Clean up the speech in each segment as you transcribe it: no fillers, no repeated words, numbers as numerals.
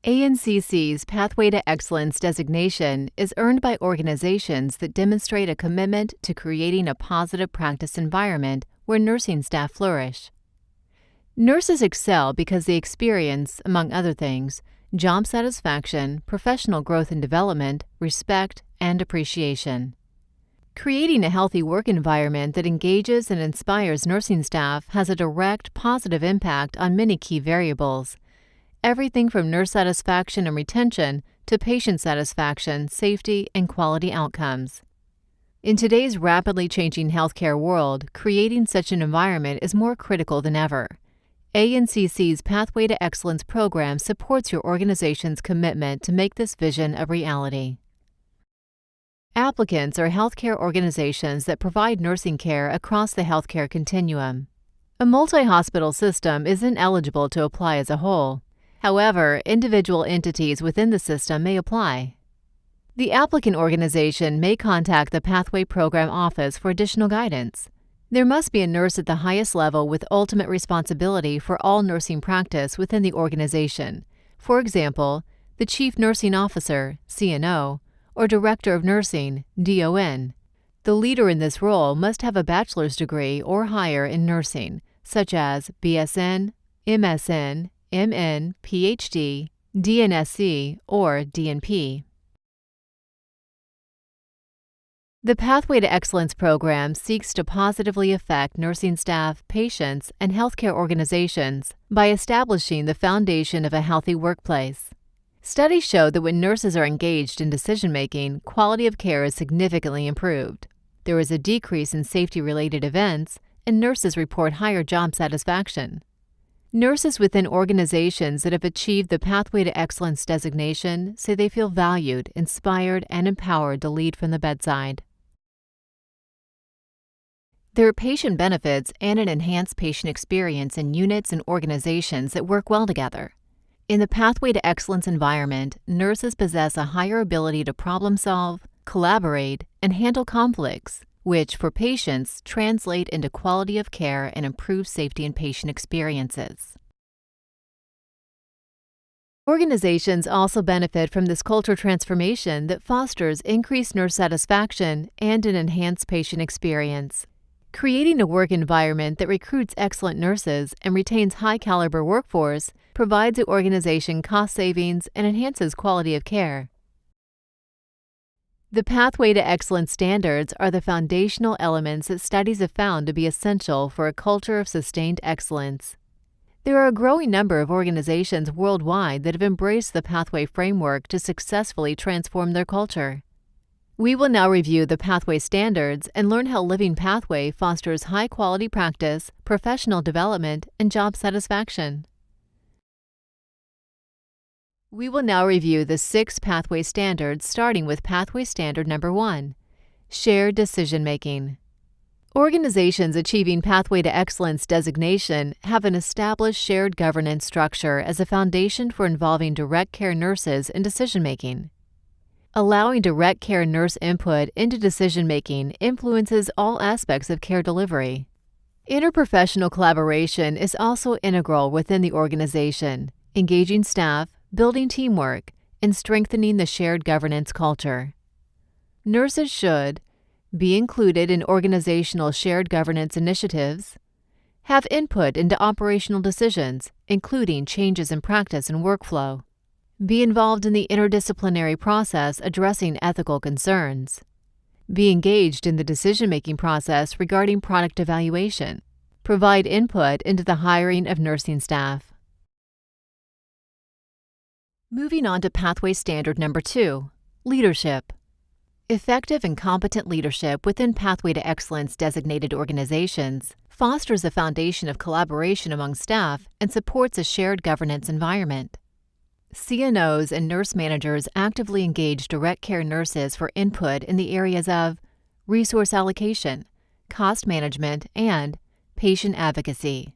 ANCC's Pathway to Excellence designation is earned by organizations that demonstrate a commitment to creating a positive practice environment where nursing staff flourish. Nurses excel because they experience, among other things, job satisfaction, professional growth and development, respect, and appreciation. Creating a healthy work environment that engages and inspires nursing staff has a direct, positive impact on many key variables. Everything from nurse satisfaction and retention to patient satisfaction, safety, and quality outcomes. In today's rapidly changing healthcare world, creating such an environment is more critical than ever. ANCC's Pathway to Excellence program supports your organization's commitment to make this vision a reality. Applicants are healthcare organizations that provide nursing care across the healthcare continuum. A multi-hospital system isn't eligible to apply as a whole. However, individual entities within the system may apply. The applicant organization may contact the Pathway Program Office for additional guidance. There must be a nurse at the highest level with ultimate responsibility for all nursing practice within the organization. For example, the Chief Nursing Officer, CNO, or Director of Nursing, DON. The leader in this role must have a bachelor's degree or higher in nursing, such as BSN, MSN, MN, PhD, DNSC, or DNP. The Pathway to Excellence program seeks to positively affect nursing staff, patients, and healthcare organizations by establishing the foundation of a healthy workplace. Studies show that when nurses are engaged in decision-making, quality of care is significantly improved. There is a decrease in safety-related events, and nurses report higher job satisfaction. Nurses within organizations that have achieved the Pathway to Excellence designation say they feel valued, inspired, and empowered to lead from the bedside. There are patient benefits and an enhanced patient experience in units and organizations that work well together. In the Pathway to Excellence environment, nurses possess a higher ability to problem solve, collaborate, and handle conflicts, which, for patients, translate into quality of care and improved safety and patient experiences. Organizations also benefit from this culture transformation that fosters increased nurse satisfaction and an enhanced patient experience. Creating a work environment that recruits excellent nurses and retains high-caliber workforce provides the organization cost savings and enhances quality of care. The Pathway to Excellence standards are the foundational elements that studies have found to be essential for a culture of sustained excellence. There are a growing number of organizations worldwide that have embraced the Pathway framework to successfully transform their culture. We will now review the Pathway standards and learn how Living Pathway fosters high-quality practice, professional development, and job satisfaction. We will now review the 6 Pathway standards, starting with Pathway Standard Number 1, Shared Decision-Making. Organizations achieving Pathway to Excellence designation have an established shared governance structure as a foundation for involving direct care nurses in decision-making. Allowing direct care nurse input into decision-making influences all aspects of care delivery. Interprofessional collaboration is also integral within the organization, engaging staff, building teamwork, and strengthening the shared governance culture. Nurses should be included in organizational shared governance initiatives, have input into operational decisions, including changes in practice and workflow, be involved in the interdisciplinary process addressing ethical concerns, be engaged in the decision-making process regarding product evaluation, provide input into the hiring of nursing staff. Moving on to Pathway Standard Number 2, Leadership. Effective and competent leadership within Pathway to Excellence designated organizations fosters a foundation of collaboration among staff and supports a shared governance environment. CNOs and nurse managers actively engage direct care nurses for input in the areas of resource allocation, cost management, and patient advocacy.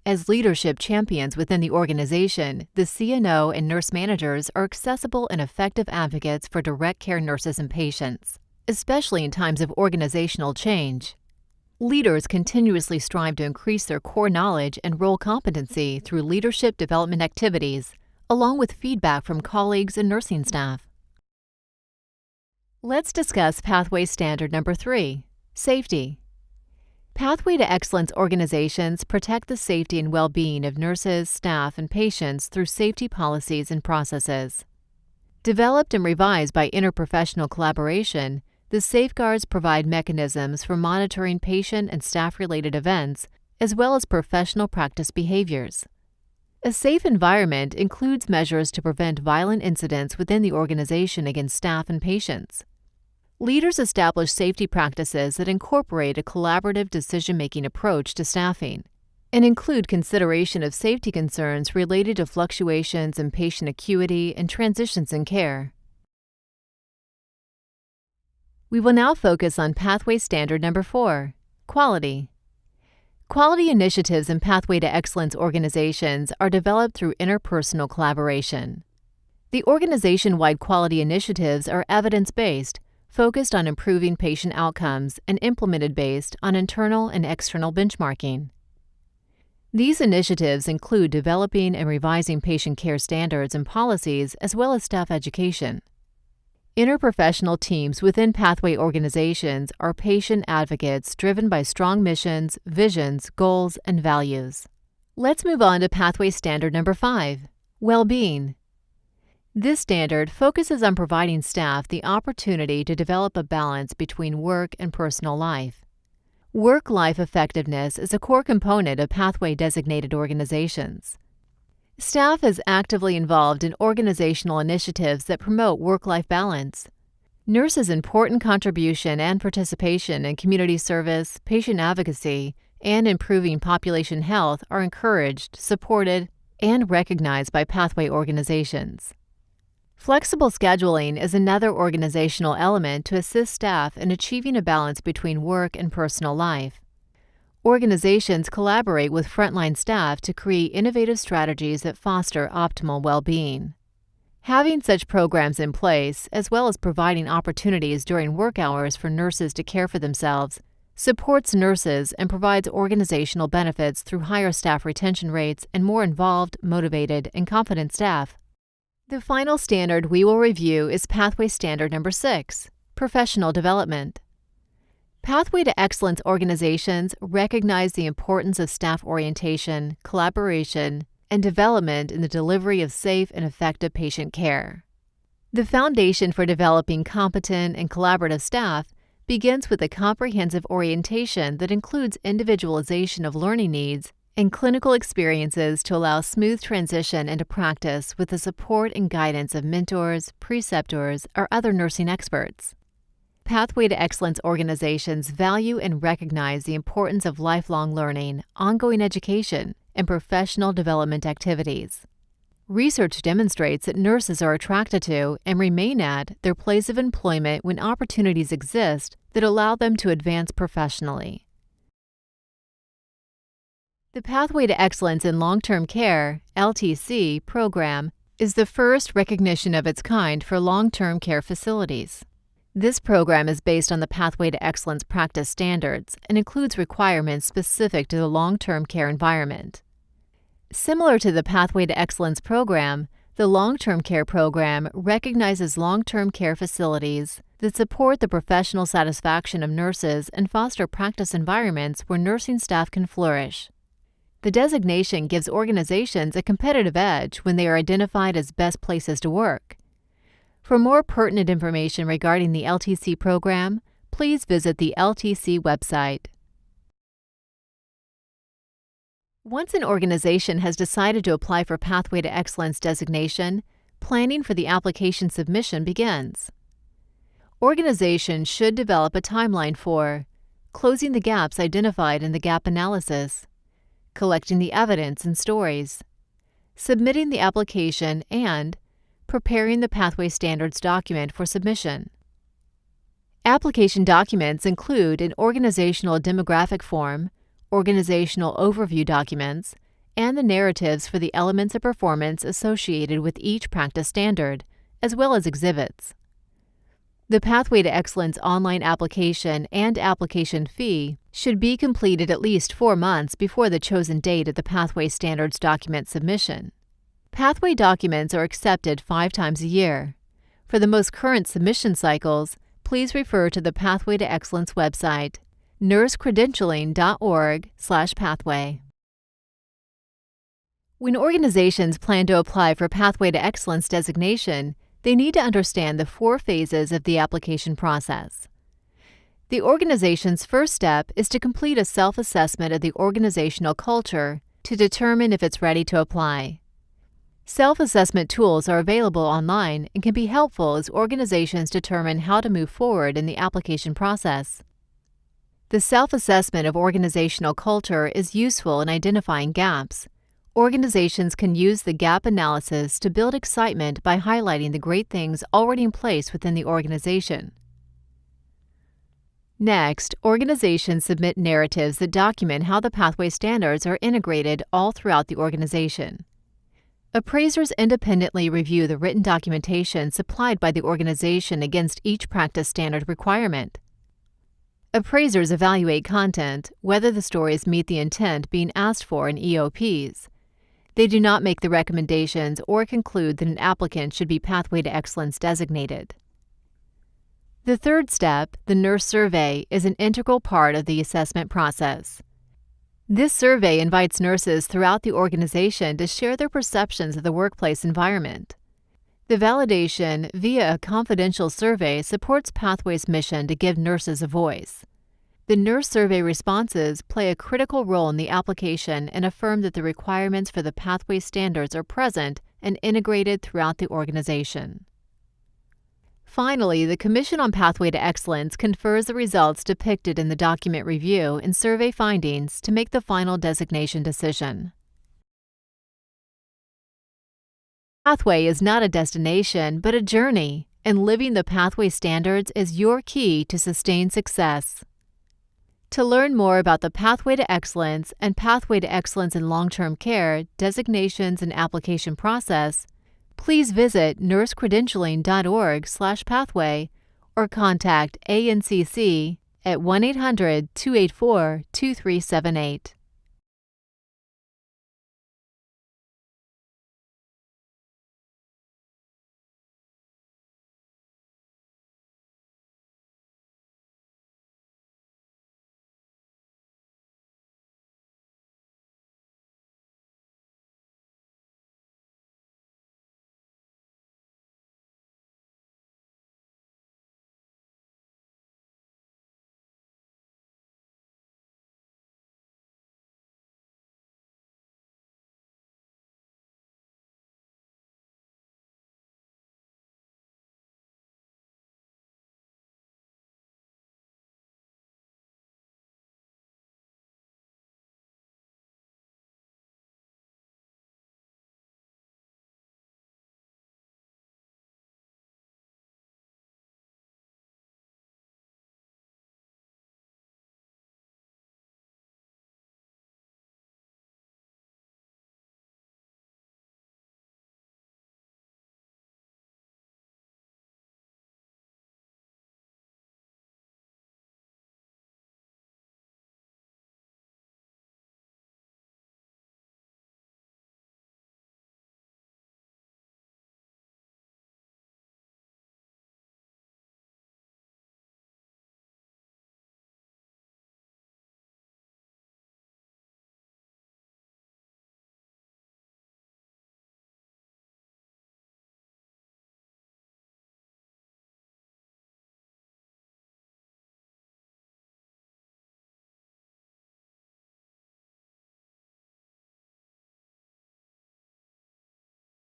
As leadership champions within the organization, the CNO and nurse managers are accessible and effective advocates for direct care nurses and patients, especially in times of organizational change. Leaders continuously strive to increase their core knowledge and role competency through leadership development activities, along with feedback from colleagues and nursing staff. Let's discuss Pathway Standard number 3, Safety. Pathway to Excellence organizations protect the safety and well-being of nurses, staff, and patients through safety policies and processes. Developed and revised by interprofessional collaboration, the safeguards provide mechanisms for monitoring patient and staff-related events, as well as professional practice behaviors. A safe environment includes measures to prevent violent incidents within the organization against staff and patients. Leaders establish safety practices that incorporate a collaborative decision-making approach to staffing and include consideration of safety concerns related to fluctuations in patient acuity and transitions in care. We will now focus on Pathway Standard number 4, Quality. Quality initiatives in Pathway to Excellence organizations are developed through interpersonal collaboration. The organization-wide quality initiatives are evidence-based, focused on improving patient outcomes, and implemented based on internal and external benchmarking. These initiatives include developing and revising patient care standards and policies, as well as staff education. Interprofessional teams within Pathway organizations are patient advocates driven by strong missions, visions, goals, and values. Let's move on to Pathway Standard number 5, Well-being. This standard focuses on providing staff the opportunity to develop a balance between work and personal life. Work-life effectiveness is a core component of Pathway-designated organizations. Staff is actively involved in organizational initiatives that promote work-life balance. Nurses' important contribution and participation in community service, patient advocacy, and improving population health are encouraged, supported, and recognized by Pathway organizations. Flexible scheduling is another organizational element to assist staff in achieving a balance between work and personal life. Organizations collaborate with frontline staff to create innovative strategies that foster optimal well-being. Having such programs in place, as well as providing opportunities during work hours for nurses to care for themselves, supports nurses and provides organizational benefits through higher staff retention rates and more involved, motivated, and confident staff. The final standard we will review is Pathway Standard number 6, Professional Development. Pathway to Excellence organizations recognize the importance of staff orientation, collaboration, and development in the delivery of safe and effective patient care. The foundation for developing competent and collaborative staff begins with a comprehensive orientation that includes individualization of learning needs and clinical experiences to allow smooth transition into practice with the support and guidance of mentors, preceptors, or other nursing experts. Pathway to Excellence organizations value and recognize the importance of lifelong learning, ongoing education, and professional development activities. Research demonstrates that nurses are attracted to and remain at their place of employment when opportunities exist that allow them to advance professionally. The Pathway to Excellence in Long-Term Care (LTC) program is the first recognition of its kind for long-term care facilities. This program is based on the Pathway to Excellence practice standards and includes requirements specific to the long-term care environment. Similar to the Pathway to Excellence program, the long-term care program recognizes long-term care facilities that support the professional satisfaction of nurses and foster practice environments where nursing staff can flourish. The designation gives organizations a competitive edge when they are identified as best places to work. For more pertinent information regarding the LTC program, please visit the LTC website. Once an organization has decided to apply for Pathway to Excellence designation, planning for the application submission begins. Organizations should develop a timeline for closing the gaps identified in the gap analysis, collecting the evidence and stories, submitting the application, and preparing the Pathway Standards document for submission. Application documents include an organizational demographic form, organizational overview documents, and the narratives for the elements of performance associated with each practice standard, as well as exhibits. The Pathway to Excellence online application and application fee should be completed at least 4 months before the chosen date of the Pathway Standards document submission. Pathway documents are accepted 5 times a year. For the most current submission cycles, please refer to the Pathway to Excellence website, nursecredentialing.org/pathway. When organizations plan to apply for Pathway to Excellence designation, they need to understand the 4 phases of the application process. The organization's first step is to complete a self-assessment of the organizational culture to determine if it's ready to apply. Self-assessment tools are available online and can be helpful as organizations determine how to move forward in the application process. The self-assessment of organizational culture is useful in identifying gaps. Organizations can use the gap analysis to build excitement by highlighting the great things already in place within the organization. Next, organizations submit narratives that document how the pathway standards are integrated all throughout the organization. Appraisers independently review the written documentation supplied by the organization against each practice standard requirement. Appraisers evaluate content, whether the stories meet the intent being asked for in EOPs. They do not make the recommendations or conclude that an applicant should be Pathway to Excellence designated. The third step, the nurse survey, is an integral part of the assessment process. This survey invites nurses throughout the organization to share their perceptions of the workplace environment. The validation via a confidential survey supports Pathway's mission to give nurses a voice. The nurse survey responses play a critical role in the application and affirm that the requirements for the Pathway standards are present and integrated throughout the organization. Finally, the Commission on Pathway to Excellence confers the results depicted in the document review and survey findings to make the final designation decision. Pathway is not a destination, but a journey, and living the Pathway standards is your key to sustained success. To learn more about the Pathway to Excellence and Pathway to Excellence in Long-Term Care, Designations, and Application Process, please visit nursecredentialing.org/pathway or contact ANCC at 1-800-284-2378.